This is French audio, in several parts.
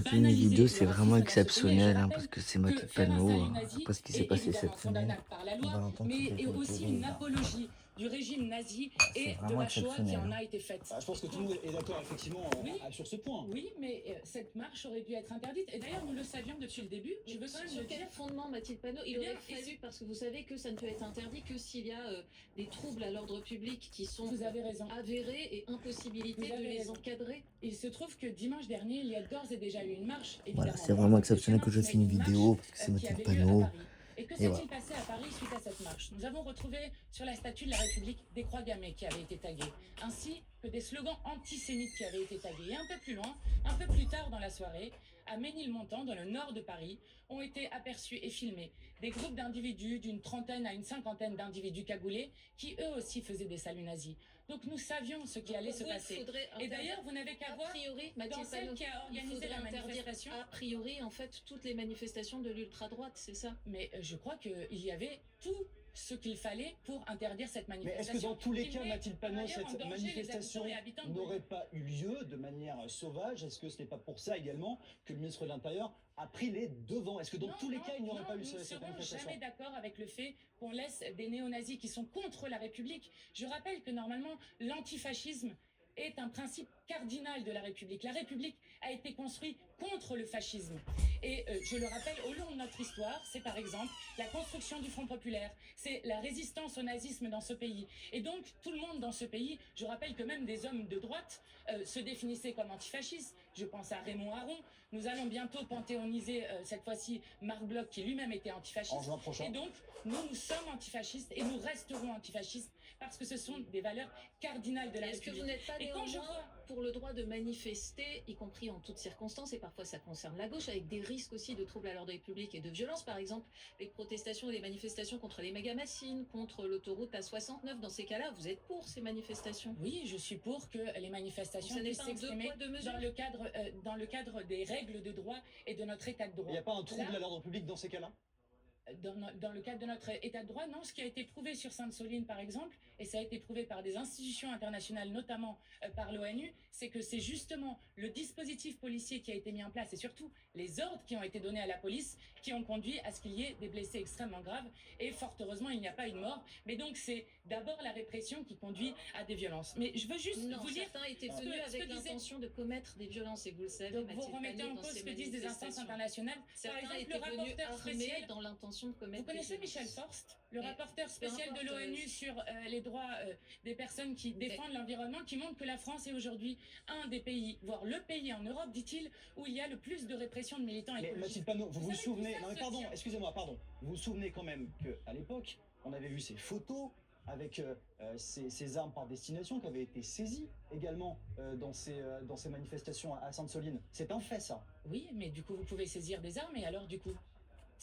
va Fait une analyser vidéo, le c'est vraiment racisme dans ce pays et je exceptionnel, parce rappelle que c'est que Mathilde faire un Panot, salut nazi après ce qui s'est est passé cette évidemment semaine, condamnable par la on va loi, l'entendre toutes mais les est aussi une théories, là. apologie du régime nazi C'est et de vraiment la Shoah qui exceptionnel, en hein. a été faite. Je pense que tout le monde est d'accord effectivement Oui, sur ce point. oui, mais cette marche aurait dû être interdite. Et d'ailleurs, nous le savions depuis le début. Je veux quand même Sur le quel dire. fondement, Mathilde Panot, il Eh bien, aurait fallu, parce que vous savez que ça ne peut être interdit que s'il y a des troubles à l'ordre public qui sont Vous avez raison. avérés et impossibilité Vous de avez les raison. encadrer. Il se trouve que dimanche dernier, il y a d'ores et déjà eu une marche, Voilà, évidemment c'est moins vraiment exceptionnel que impressionnante, je mais fais une une marche vidéo, parce que c'est qui Mathilde avait lieu à Panot. Paris. Et que Et s'est-il voilà. passé à Paris suite à cette marche? Nous avons retrouvé sur la statue de la République des croix gammées qui avaient été taguées, ainsi que des slogans antisémites qui avaient été tagués. Et un peu plus loin, un peu plus tard dans la soirée, à Ménilmontant, dans le nord de Paris, ont été aperçus et filmés des groupes d'individus, d'une trentaine à une cinquantaine d'individus cagoulés, qui eux aussi faisaient des saluts nazis. Donc nous savions ce qui allait se passer. Et d'ailleurs, vous n'avez qu'à A voir priori, dans Mathilde celle Panot, qui a il organisé faudrait la interdire manifestation. a priori en fait toutes les manifestations de l'ultra-droite, c'est ça? Mais je crois qu'il y avait tout ce qu'il fallait pour interdire cette Mais manifestation. est-ce que dans tous les qui cas, met Mathilde par Panot, ailleurs en cette danger les manifestation habitants et habitantes de n'aurait pas eu lieu de manière sauvage? Est-ce que ce n'est pas pour ça également que le ministre de l'Intérieur a pris les devants? Est-ce que dans Non, tous les non, cas, il n'y aurait non, pas eu nous cette serons manifestation? jamais d'accord avec le fait qu'on laisse des néo-nazis qui sont contre la République. Je rappelle que normalement, l'antifascisme est un principe cardinal de la République. La République a été construite contre le fascisme. Et je le rappelle, au long de notre histoire, c'est par exemple la construction du Front populaire, c'est la résistance au nazisme dans ce pays. Et donc, tout le monde dans ce pays, je rappelle que même des hommes de droite se définissaient comme antifascistes. Je pense à Raymond Aron. Nous allons bientôt panthéoniser, cette fois-ci, Marc Bloch, qui lui-même était En antifasciste. juin prochain. Et donc, nous sommes antifascistes et nous resterons antifascistes parce que ce sont des valeurs cardinales de la Est-ce que République. vous n'êtes pas Et quand je néanmoins vois pour le droit de manifester, y compris en toutes circonstances, et parfois ça concerne la gauche, avec des risques aussi de troubles à l'ordre public et de violence, par exemple, les protestations et les manifestations contre les méga-bassines, contre l'autoroute A69, dans ces cas-là, vous êtes pour ces manifestations? Oui, je suis pour que les manifestations Ça n'est puissent pas un deux s'exprimer poids, deux mesures? dans le cadre des règles de droit et de notre état de droit. Il n'y a pas un trouble Là, à l'ordre public dans ces cas-là? dans le cadre de notre état de droit, non. Ce qui a été prouvé sur Sainte-Soline, par exemple, et ça a été prouvé par des institutions internationales, notamment par l'ONU, c'est que c'est justement le dispositif policier qui a été mis en place et surtout les ordres qui ont été donnés à la police qui ont conduit à ce qu'il y ait des blessés extrêmement graves. Et fort heureusement, il n'y a pas eu de mort. Mais donc, c'est d'abord la répression qui conduit à des violences. Mais je veux juste Non, vous dire certains étaient ce venus que avec disait- l'intention de commettre des violences, et vous le savez, donc vous Mathilde remettez Panot, en dans cause ces ce que disent des instances manifestations. internationales. Par Certains exemple, le étaient venus rapporteur armés spécial. dans l'intention de commettre Vous connaissez des Michel violences. Forst, le Mais rapporteur spécial de importe, l'ONU sur les droits des personnes qui défendent l'environnement, qui montre que la France est aujourd'hui un des pays, voire le pays en Europe, dit-il, où il y a le plus de répression de militants Mais écologistes. Mathilde Panot, vous vous savez, souvenez, tout ça non mais se pardon, tient. excusez-moi, pardon, vous vous souvenez quand même qu'à l'époque, on avait vu ces photos avec ces armes par destination qui avaient été saisies également dans ces manifestations à Sainte-Soline. C'est un fait, ça. Oui, mais du coup, vous pouvez saisir des armes, et alors du coup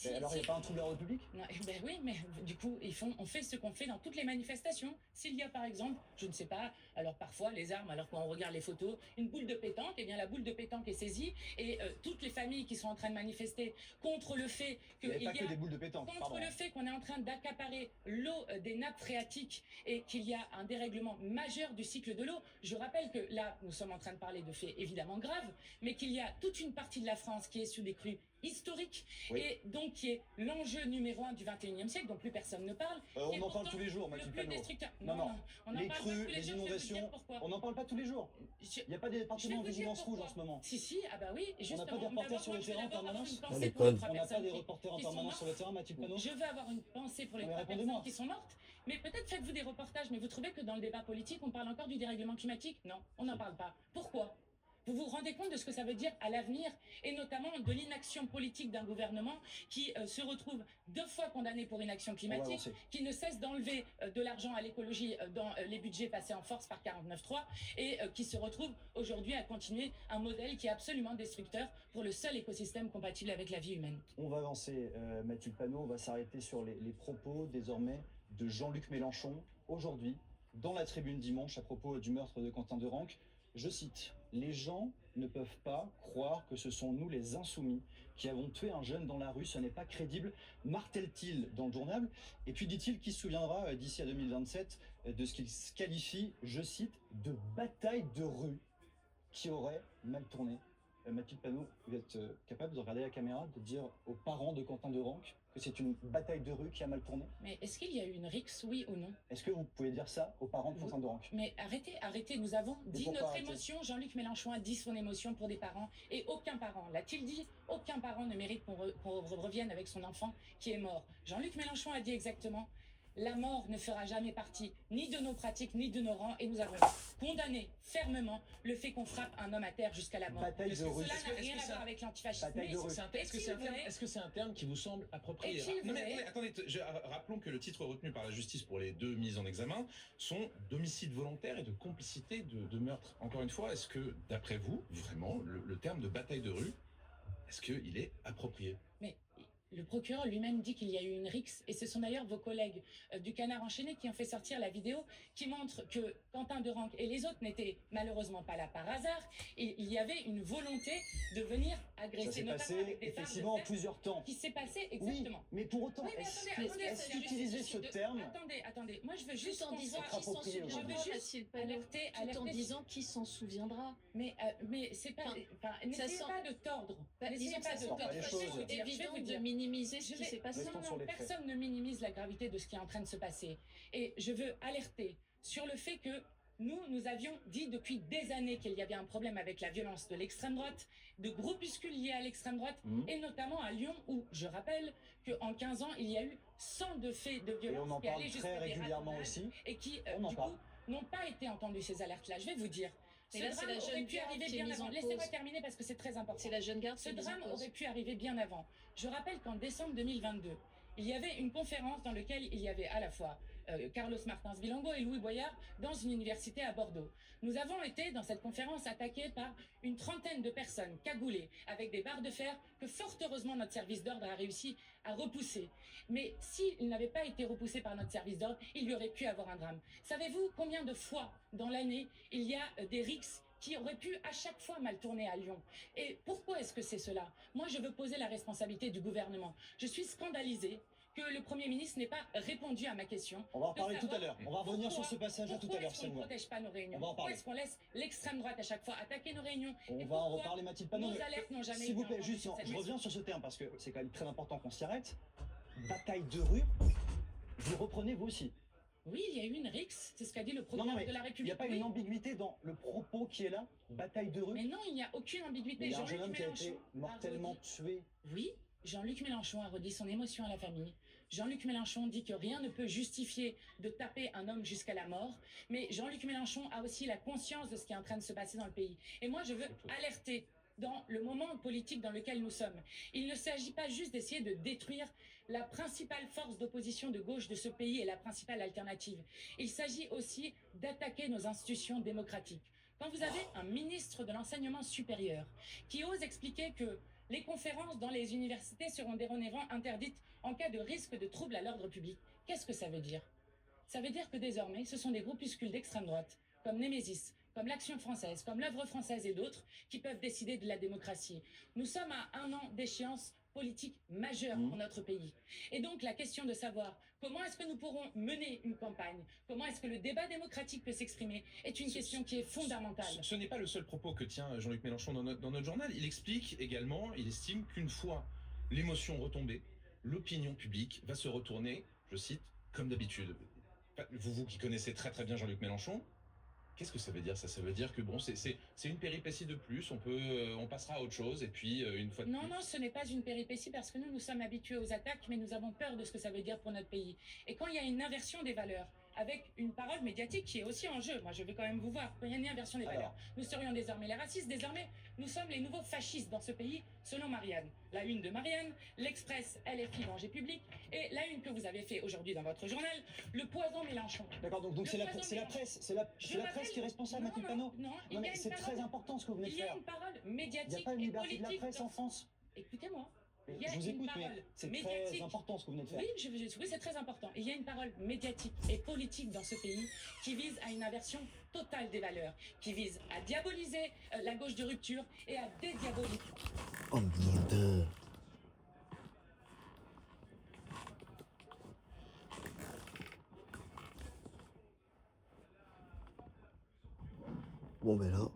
Et alors, il n'y a pas un trouble à l'ordre public? Non, ben oui, mais du coup, on fait ce qu'on fait dans toutes les manifestations. S'il y a par exemple, je ne sais pas, alors parfois les armes, alors quand on regarde les photos, une boule de pétanque, eh bien la boule de pétanque est saisie et toutes les familles qui sont en train de manifester contre le fait Il n'y avait qu'il pas y que a des boules de pétanque, contre pardon. le fait qu'on est en train d'accaparer l'eau des nappes phréatiques et qu'il y a un dérèglement majeur du cycle de l'eau. Je rappelle que là, nous sommes en train de parler de faits évidemment graves, mais qu'il y a toute une partie de la France qui est sous des crues historiques Oui. et donc qui est l'enjeu numéro un du 21e siècle, dont plus personne ne parle. On qui est en parle pourtant tous les jours, le Mathilde plus Panot. destructeur. Non, non. on n'en Les parle pas crues, tous les jours, je vais vous inondations, dire pourquoi. on n'en parle pas tous les jours. Je- Il n'y a pas des je vais départements vous en dire vigilance rouge en pourquoi. ce moment. Si, ah bah oui, et On n'a pas justement. des reporters d'abord, sur le moi, je vais terrain en d'abord avoir permanence? une À pensée pour l'école. les trois On n'a pas personnes des reporters en qui sont permanence sur le mortes. terrain, Mathilde Panot? Je veux avoir une pensée pour les Non, mais trois répondez-moi. personnes qui sont mortes, mais peut-être faites-vous des reportages, mais vous trouvez que dans le débat politique, on parle encore du dérèglement climatique? Non, on n'en parle pas. Pourquoi? Vous vous rendez compte de ce que ça veut dire à l'avenir, et notamment de l'inaction politique d'un gouvernement qui se retrouve 2 fois condamné pour inaction climatique, avancer. qui ne cesse d'enlever de l'argent à l'écologie dans les budgets passés en force par 49.3, et qui se retrouve aujourd'hui à continuer un modèle qui est absolument destructeur pour le seul écosystème compatible avec la vie humaine. On va avancer, Mathilde Panot, on va s'arrêter sur les propos désormais de Jean-Luc Mélenchon aujourd'hui dans la tribune dimanche à propos du meurtre de Quentin Derenque. Je cite: les gens ne peuvent pas croire que ce sont nous les insoumis qui avons tué un jeune dans la rue, ce n'est pas crédible, martèle-t-il dans le journal. Et puis dit-il qu'il se souviendra d'ici à 2027 de ce qu'il qualifie, je cite, de bataille de rue qui aurait mal tourné. Mathilde Panot, vous êtes capable de regarder la caméra, de dire aux parents de Quentin Derenque que c'est une bataille de rue qui a mal tourné? Mais est-ce qu'il y a eu une rixe, oui ou non? Est-ce que vous pouvez dire ça aux parents de Quentin Derenque? Mais arrêtez, nous avons dit pourquoi notre arrêter? émotion, Jean-Luc Mélenchon a dit son émotion pour des parents, et aucun parent, l'a-t-il dit? Aucun parent ne mérite qu'on revienne avec son enfant qui est mort. Jean-Luc Mélenchon a dit exactement: la mort ne fera jamais partie ni de nos pratiques ni de nos rangs, et nous avons condamné fermement le fait qu'on frappe un homme à terre jusqu'à la mort. Bataille de Cela rue. n'a rien à voir avec l'antifascisme. Bataille de rue. Est-ce que c'est un terme qui vous semble approprié? Est-il Non, mais vrai? attendez, rappelons que le titre retenu par la justice pour les deux mises en examen sont d'homicide volontaire et de complicité de meurtre. Encore une fois, est-ce que, d'après vous, vraiment, le terme de bataille de rue, est-ce qu'il est approprié? Mais le procureur lui-même dit qu'il y a eu une rixe, et ce sont d'ailleurs vos collègues du Canard enchaîné qui ont fait sortir la vidéo qui montre que Quentin Derenque et les autres n'étaient malheureusement pas là par hasard, et il y avait une volonté de venir Ça agresser, s'est notamment passé avec des effectivement en armes de fer, plusieurs temps. qui s'est passé Oui, exactement. mais pour autant, Oui, mais attendez, est-ce qu'utiliser ce terme... Attendez, moi je veux juste Tout en qu'on disant soit- qui s'en approprié souviendra, aujourd'hui. Je veux juste Mathilde Panot, tout en alerter- disant qui s'en souviendra. Mais c'est pas, Enfin, n'essayez sent- pas de tordre. N'essayez Disons que pas ça de semble pas les tordre. choses. Je vais vous dire, évident de minimiser ce qui s'est passé. Restons sur les faits. Personne ne minimise la gravité de ce qui est en train de se passer. Et je veux alerter sur le fait que nous avions dit depuis des années qu'il y avait un problème avec la violence de l'extrême droite, de groupuscules liés à l'extrême droite, et notamment à Lyon, où je rappelle qu'en 15 ans, il y a eu 102 faits de Et on violence en qui parle allaient jusqu'à très des régulièrement ratonnades aussi. et qui, On en du parle. coup, n'ont pas été entendues, ces alertes-là. Je vais vous dire. Mais Ce là, c'est drame la aurait jeune pu garde arriver qui est bien mise avant. en Laissez-moi cause. terminer parce que c'est très important. C'est la jeune garde Ce qui est mise en drame cause. aurait pu arriver bien avant. Je rappelle qu'en décembre 2022, il y avait une conférence dans laquelle il y avait à la fois Carlos Martins Bilongo et Louis Boyard dans une université à Bordeaux. Nous avons été dans cette conférence attaqués par une trentaine de personnes cagoulées avec des barres de fer que fort heureusement notre service d'ordre a réussi à repousser. Mais s'il n'avait pas été repoussé par notre service d'ordre, il y aurait pu avoir un drame. Savez-vous combien de fois dans l'année il y a des rixes qui auraient pu à chaque fois mal tourner à Lyon? Et pourquoi est-ce que c'est cela? Moi, je veux poser la responsabilité du gouvernement. Je suis scandalisée que le Premier ministre n'ait pas répondu à ma question. On va en de parler tout à savoir l'heure. On va revenir sur ce pourquoi- passage-là tout à pourquoi l'heure, est-ce ça qu'on vous ne va. protège pas nos réunions? On va en Pourquoi parler. est-ce qu'on laisse l'extrême droite à chaque fois attaquer nos réunions? On Et va en pourquoi reparler, Mathilde Panot. nos mais alertes n'ont jamais s'il vous été plaît, entendues juste, sur non, cette je question. reviens sur ce terme parce que c'est quand même très important qu'on s'y arrête. Bataille de rue, vous reprenez vous aussi. Oui, il y a eu une rixe, c'est ce qu'a dit le Non, procureur mais de la il n'y République. a pas Oui. une ambiguïté dans le propos qui est là? Bataille de rue. Mais non, il n'y a aucune ambiguïté. Mais il y a un jeune Jean-Luc homme qui a Mélenchon été mortellement tué. Oui, Jean-Luc Mélenchon a redit son émotion à la famille. Jean-Luc Mélenchon dit que rien ne peut justifier de taper un homme jusqu'à la mort. Mais Jean-Luc Mélenchon a aussi la conscience de ce qui est en train de se passer dans le pays. Et moi, je veux alerter dans le moment politique dans lequel nous sommes. Il ne s'agit pas juste d'essayer de détruire la principale force d'opposition de gauche de ce pays et la principale alternative. Il s'agit aussi d'attaquer nos institutions démocratiques. Quand vous avez un ministre de l'enseignement supérieur qui ose expliquer que les conférences dans les universités seront dorénavant interdites en cas de risque de trouble à l'ordre public, qu'est-ce que ça veut dire? Ça veut dire que désormais, ce sont des groupuscules d'extrême droite, comme Némésis, comme l'Action française, comme l'œuvre française et d'autres, qui peuvent décider de la démocratie. Nous sommes à un an d'échéance politique majeure pour notre pays. Et donc la question de savoir comment est-ce que nous pourrons mener une campagne, comment est-ce que le débat démocratique peut s'exprimer, est une question qui est fondamentale. Ce n'est pas le seul propos que tient Jean-Luc Mélenchon dans notre journal. Il explique également, il estime qu'une fois l'émotion retombée, l'opinion publique va se retourner, je cite, comme d'habitude. Vous qui connaissez très très bien Jean-Luc Mélenchon, qu'est-ce que ça veut dire ça? Ça veut dire que bon, c'est une péripétie de plus, on passera à autre chose, et puis une fois de Non, plus... non, ce n'est pas une péripétie parce que nous sommes habitués aux attaques, mais nous avons peur de ce que ça veut dire pour notre pays. Et quand il y a une inversion des valeurs, avec une parole médiatique qui est aussi en jeu, moi je veux quand même vous voir, quand il y a une inversion des valeurs, nous serions désormais les racistes, désormais nous sommes les nouveaux fascistes dans ce pays, selon Marianne. La une de Marianne, l'Express, LFI, danger public, et la une que vous avez fait aujourd'hui dans votre journal, le poison Mélenchon. D'accord, donc Le c'est la poison presse, c'est la Mélenchon. presse, c'est la Je presse rappelle- qui est responsable, Non, Mathilde non, Panot. non, il y Non a mais une c'est parole- très important ce que vous venez de Il y a faire. une parole Il n'y a médiatique pas une et liberté de la politique presse dans- en France. Écoutez-moi. Je Il y a vous une écoute, mais parole c'est médiatique. très important ce que vous venez de faire. Oui, c'est très important. Il y a une parole médiatique et politique dans ce pays qui vise à une inversion totale des valeurs, qui vise à diaboliser la gauche de rupture et à dédiaboliser. Oh merde. Bon ben là.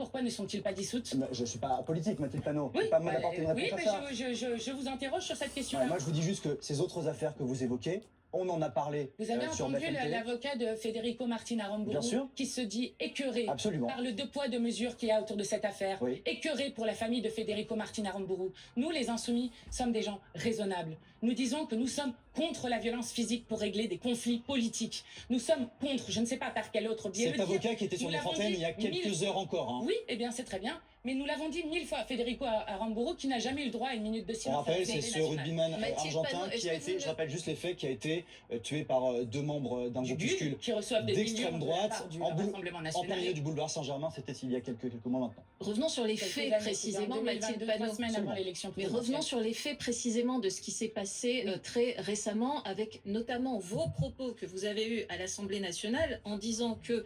pourquoi ne sont-ils pas dissoutes? Je ne suis pas politique, Mathilde Panot. Oui, C'est pas à moi d'apporter une oui, réponse mais à ça. je vous interroge sur cette question-là. Moi, je vous dis juste que ces autres affaires que vous évoquez, on en a parlé Vous avez sur entendu BFM TV. l'avocat de Federico Martin Bien Aramburu sûr. qui se dit écœuré Absolument. par le deux poids deux mesures qu'il y a autour de cette affaire, Oui. écœuré pour la famille de Federico Martin Aramburu. Nous, les insoumis, sommes des gens raisonnables. Nous disons que nous sommes contre la violence physique pour régler des conflits politiques. Nous sommes contre, je ne sais pas par quel autre biais Cet le dire. avocat qui était sur Nous notre l'avons antenne dit il y a quelques 1000 heures encore. Hein. Oui, eh bien c'est très bien. Mais nous l'avons dit 1000 fois à Federico Aramburu qui n'a jamais eu le droit à une minute de On silence. rappelle, à c'est ce l'Assemblée nationale. rugbyman Mathilde argentin Panot, qui a est-ce que été, vous je le- rappelle juste les faits, qui a été tué par deux membres d'un Du GUL, groupuscule qui reçoivent des d'extrême millions de la droite part du en Rassemblement plein national. milieu du boulevard Saint-Germain. C'était il y a quelques mois maintenant. Revenons sur les Quelques faits années, précisément, c'était en Mathilde 2022, Panot. 3 semaines avant Absolument. l'élection Mais présidentielle. revenons sur les faits précisément de ce qui s'est passé très récemment, avec notamment vos propos que vous avez eus à l'Assemblée nationale en disant que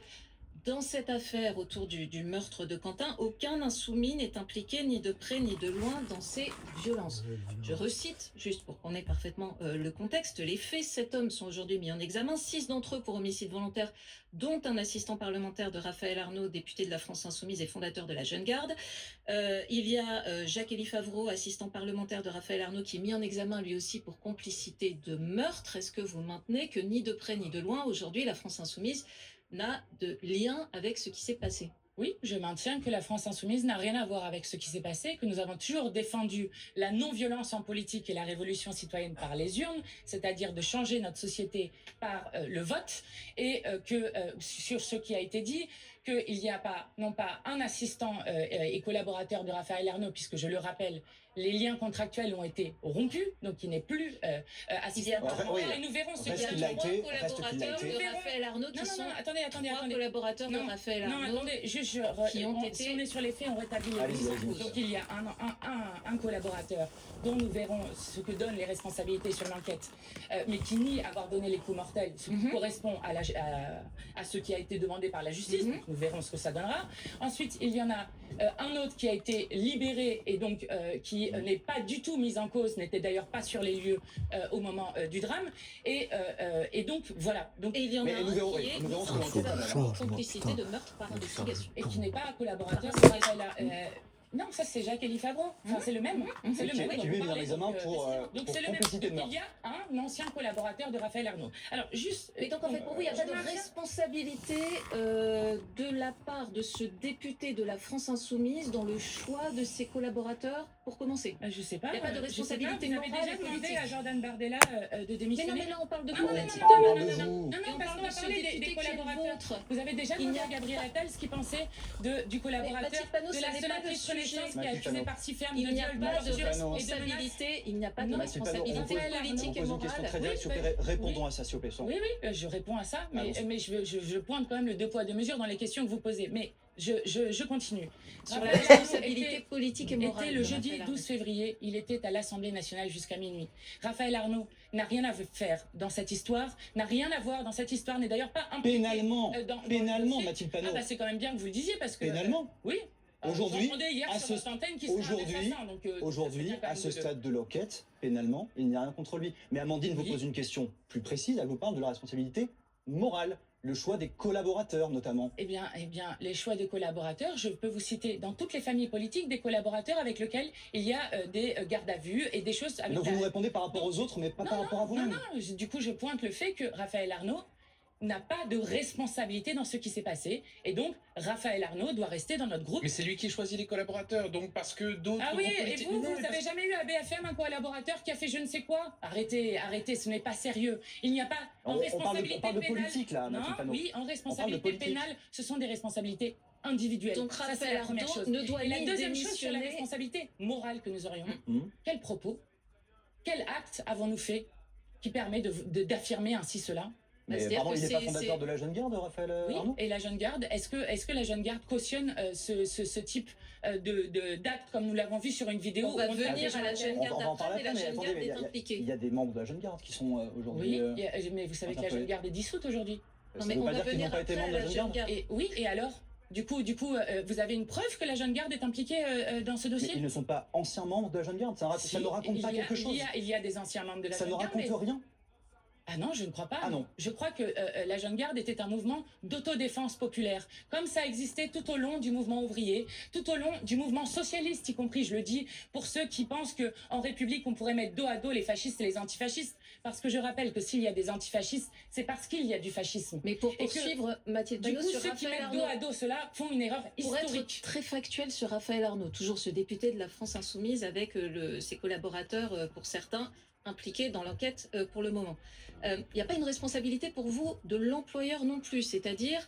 dans cette affaire autour du meurtre de Quentin, aucun insoumis n'est impliqué ni de près ni de loin dans ces violences. Je recite, juste pour qu'on ait parfaitement le contexte, les faits. 7 hommes sont aujourd'hui mis en examen, 6 d'entre eux pour homicide volontaire, dont un assistant parlementaire de Raphaël Arnaud, député de la France Insoumise et fondateur de la Jeune Garde. Il y a Jacques-Élie Favreau, assistant parlementaire de Raphaël Arnaud, qui est mis en examen lui aussi pour complicité de meurtre. Est-ce que vous maintenez que ni de près ni de loin, aujourd'hui, la France Insoumise n'a de lien avec ce qui s'est passé? Oui, je maintiens que la France insoumise n'a rien à voir avec ce qui s'est passé, que nous avons toujours défendu la non-violence en politique et la révolution citoyenne par les urnes, c'est-à-dire de changer notre société par le vote, et que sur ce qui a été dit, qu'il n'y a pas, non pas un assistant et collaborateur de Raphaël Arnaud, puisque je le rappelle, les liens contractuels ont été rompus, donc il n'est plus assistant parlementaire, oui. et nous verrons ce Reste qu'il qu'il y l'a a. été, Trois reste qu'il l'a collaborateurs été. de Raphaël Arnaud qui Non, sont attendez. trois collaborateurs de Non, Raphaël non, Arnaud. attendez, juste, qui ont été- si on est sur les faits, on rétablit les Allez-y, faits. allez-y. Donc il y a un collaborateur dont nous verrons ce que donnent les responsabilités sur l'enquête, mais qui nie avoir donné les coups mortels, ce qui Mhm. correspond à ce qui a été demandé par la justice. Mhm. Donc nous verrons ce que ça donnera. Ensuite, il y en a un autre qui a été libéré et donc qui n'est pas du tout mis en cause, n'était d'ailleurs pas sur les lieux au moment du drame. Et donc voilà. Donc, Et il y en a Mais un nous verrons, qui oui, est nous verrons ce mis que en l'enquête examen donne. pour complicité de meurtre par investigation. et qui n'est pas un collaborateur. c'est Raphaël, non, ça c'est Jacques-Élie Favreau. Enfin, c'est le même. C'est le Qui- même. qui dont lui vous est mis en parlez, examen donc, pour donc c'est le même. complicité de Donc, meurtre. il y a un ancien collaborateur de Raphaël Arnaud. Alors juste. Mais donc en fait pour vous il n'y a je pas de maintiens- responsabilité de la part de ce député de la France Insoumise dans le choix de ses collaborateurs pour commencer. Je sais pas. Il y a pas de je sais pas, responsabilité Vous avez morale déjà et demandé politique. à Jordan Bardella de Mais démissionner. non mais là on parle de Non, vous. non, non, Mathilde. non, on non, parle non, de non, vous. non, non, Et on parce parle qu'on va de ce parler député des qui est le collaborateurs. vôtre. Vous avez déjà Il n'y demandé a à Gabriel Attal ce qu'il pensait du collaborateur Mathilde Panot, de ce la n'est pas le sénatrice sujet. Renaissance qui est Mathilde accusée Panot. par six fermes Il de n'y a viol, pas de Mathilde Panot. responsabilité, il n'y a pas de Mathilde Panot, responsabilité Raphaël on politique et pose une question morale. très directe, s'il vous plaît, répondons à ça, s'il vous plaît. Oui, je réponds à ça, mais, Allons-y. je pointe quand même le deux poids deux mesures dans les questions que vous posez. Mais je continue. Sur la Raphaël responsabilité était- politique et morale. était le de jeudi Raphaël 12 février, il était à l'Assemblée nationale jusqu'à minuit. Raphaël Arnaud n'a rien à faire dans cette histoire, n'a rien à voir dans cette histoire, n'est d'ailleurs pas impliqué Pénalement, dans le pénalement, dossier. Mathilde Panot. Ah bah c'est quand même bien que vous le disiez parce que... Pénalement. oui. Aujourd'hui, j'entendais hier à sur ce- votre antenne qu'il serait un aujourd'hui, assassin, donc, Aujourd'hui, c'est bien quand à même ce de- stade de l'enquête, pénalement, il n'y a rien contre lui. Mais Amandine vous Oui. pose une question plus précise, elle vous parle de la responsabilité morale, le choix des collaborateurs notamment. Eh bien, les choix de collaborateurs, je peux vous citer dans toutes les familles politiques des collaborateurs avec lesquels il y a des gardes à vue et des choses avec Donc vous nous répondez par rapport aux autres, mais pas par rapport à non, vous-même. non, du coup, je pointe le fait que Raphaël Arnaud n'a pas de responsabilité dans ce qui s'est passé. Et donc, Raphaël Arnaud doit rester dans notre groupe. Mais c'est lui qui choisit les collaborateurs, donc parce que d'autres. Ah oui, groupes et politiques- vous, Non, vous mais n'avez parce- jamais eu à BFM un collaborateur qui a fait je ne sais quoi? Arrêtez, ce n'est pas sérieux. Il n'y a pas en On parle de- responsabilité on parle de pénale. politique, là, Non, Mathilde Panot. oui, en responsabilité politique. pénale, ce sont des responsabilités individuelles. Donc Ça, c'est Raphaël la première Arnaud chose. ne doit Et la ni deuxième chose sur la démissionner. responsabilité morale que nous aurions. Hum. Quel propos, quel acte avons-nous fait qui permet d'affirmer ainsi cela? Mais C'est-à-dire pardon, que il n'est pas c'est- fondateur c'est- de la Jeune Garde, Raphaël Oui, Arnaud. et la jeune garde, est-ce que la jeune garde cautionne ce type d'acte comme nous l'avons vu sur une vidéo On va où venir a à la jeune On garde va en après, parler mais après, la mais jeune attendez, garde mais est il impliquée. y a des membres de la Jeune Garde qui sont aujourd'hui. Oui, mais vous savez que la jeune garde est dissoute aujourd'hui. Non, Ça mais ne veut on pas va dire qu'ils n'ont venir pas été après à membres de la la Jeune jeune Garde. garde. Et oui, et alors du coup, vous avez une preuve que la jeune garde est impliquée dans ce Mais dossier? ils ne sont pas anciens membres de la Jeune Garde. Ça ne raconte pas quelque chose. Il y a des anciens membres de la Ça ne jeune garde. raconte rien. Ah non, je ne crois pas. Ah non. Je crois que la Jeune Garde était un mouvement d'autodéfense populaire, comme ça existait tout au long du mouvement ouvrier, tout au long du mouvement socialiste, y compris, je le dis, pour ceux qui pensent qu'en République, on pourrait mettre dos à dos les fascistes et les antifascistes. Parce que je rappelle que s'il y a des antifascistes, c'est parce qu'il y a du fascisme. Mais pour Et que, poursuivre, Mathilde Du Panot, coup, sur ceux qui Raphaël mettent dos Arnaud, à dos cela font une erreur pour être historique. très factuel sur Raphaël Arnaud, toujours ce député de la France Insoumise avec ses collaborateurs, pour certains, impliqués dans l'enquête pour le moment. Il n'y a pas une responsabilité pour vous de l'employeur non plus, c'est-à-dire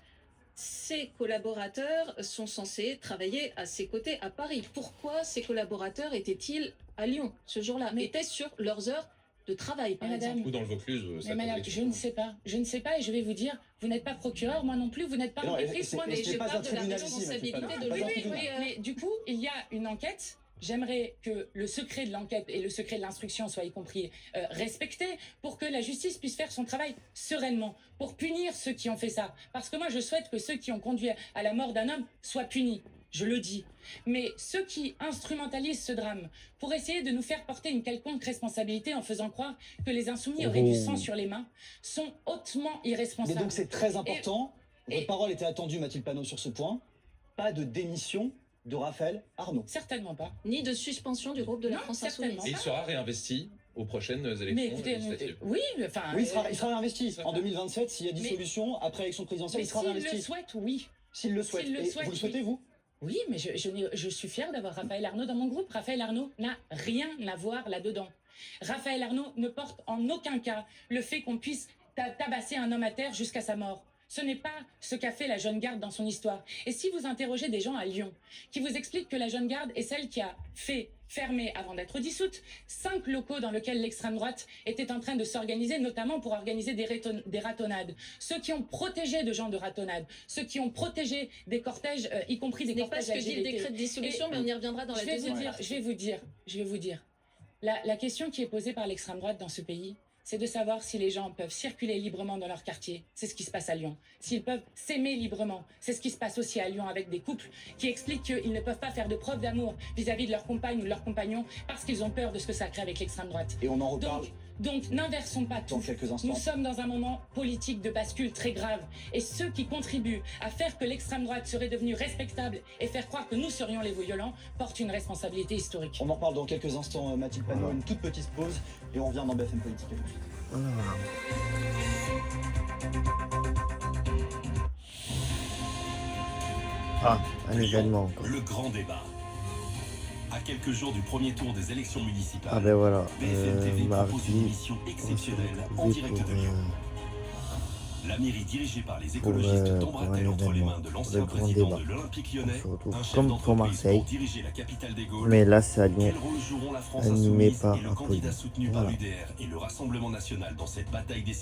ces collaborateurs sont censés travailler à ses côtés à Paris. Pourquoi ces collaborateurs étaient-ils à Lyon ce jour-là? Mais- Étaient sur leurs heures de travail, par Mais exemple. madame, Ou dans le Vaucluse, ça Mais madame, cause je ne sais pas. Je ne sais pas et je vais vous dire, vous n'êtes pas procureur, moi non plus, vous n'êtes pas Non, enquêtrice, c'est- moi, et mais c'est je pas parle un de la tribunal ici, responsabilité Mathilde de Panot. oui, Pas un oui, tribunal. mais du coup, il y a une enquête. J'aimerais que le secret de l'enquête et le secret de l'instruction soient y compris respectés pour que la justice puisse faire son travail sereinement, pour punir ceux qui ont fait ça. Parce que moi, je souhaite que ceux qui ont conduit à la mort d'un homme soient punis. Je le dis. Mais ceux qui instrumentalisent ce drame pour essayer de nous faire porter une quelconque responsabilité en faisant croire que les insoumis auraient du sang sur les mains sont hautement Mais irresponsables. donc c'est très important. et- Votre parole était attendue, Mathilde Panot, sur ce point. Pas de démission de Raphaël Arnaud. Certainement pas. Ni de suspension du groupe de la Non, France certainement. Insoumise. Et il sera réinvesti aux prochaines élections Mais écoutez, législatives. oui, enfin. Oui, il sera réinvesti. ça En va. 2027, s'il y a dissolution, après l'élection présidentielle, mais il sera s'il le réinvesti. souhaite, oui. S'il le souhaite. s'il le Et souhaite, vous le oui. souhaitez, vous? Oui, mais je suis fière d'avoir Raphaël Arnaud dans mon groupe. Raphaël Arnaud n'a rien à voir là-dedans. Raphaël Arnaud ne porte en aucun cas le fait qu'on puisse tabasser un homme à terre jusqu'à sa mort. Ce n'est pas ce qu'a fait la Jeune Garde dans son histoire. Et si vous interrogez des gens à Lyon qui vous expliquent que la Jeune Garde est celle qui a fait fermer, avant d'être dissoute, 5 locaux dans lesquels l'extrême droite était en train de s'organiser, notamment pour organiser des ratonnades. Ceux qui ont protégé de gens de ratonnades, ceux qui ont protégé des cortèges, y compris des Ce n'est pas cortèges ce que dit le LGBT. décret de dissolution, Et- mais on y reviendra dans la Je vais deuxième vous dire, partie. je vais vous dire. La question qui est posée par l'extrême droite dans ce pays, c'est de savoir si les gens peuvent circuler librement dans leur quartier. C'est ce qui se passe à Lyon. S'ils peuvent s'aimer librement. C'est ce qui se passe aussi à Lyon avec des couples qui expliquent qu'ils ne peuvent pas faire de preuve d'amour vis-à-vis de leur compagne ou de leur compagnon parce qu'ils ont peur de ce que ça crée avec l'extrême droite. Et on en reparle Donc n'inversons pas dans tout. quelques instants. Nous sommes dans un moment politique de bascule très grave. Et ceux qui contribuent à faire que l'extrême droite serait devenue respectable et faire croire que nous serions les violents portent une responsabilité historique. On en reparle dans quelques instants, Mathilde Panot. Une toute petite pause et on revient dans BFM Politique. À tout de suite. Ah, un événement encore. Le grand débat. À quelques jours du premier tour des élections municipales, Ah ben voilà, BFM TV propose une mardi, émission on va se exceptionnelle en retrouver direct pour, de Lyon. La mairie dirigée par les pour écologistes un t'embrasse-t-elle entre les événement, mains de le l'ancien grand président débat. de l'Olympique On lyonnais, se retrouve un chef comme pour d'entreprise Marseille, pour diriger la capitale des Gaules? mais là c'est à Lyon, Quel rôle joueront la France animé insoumise par et le Apolline. candidat soutenu par Voilà. l'UDR et le Rassemblement national dans cette bataille décisive?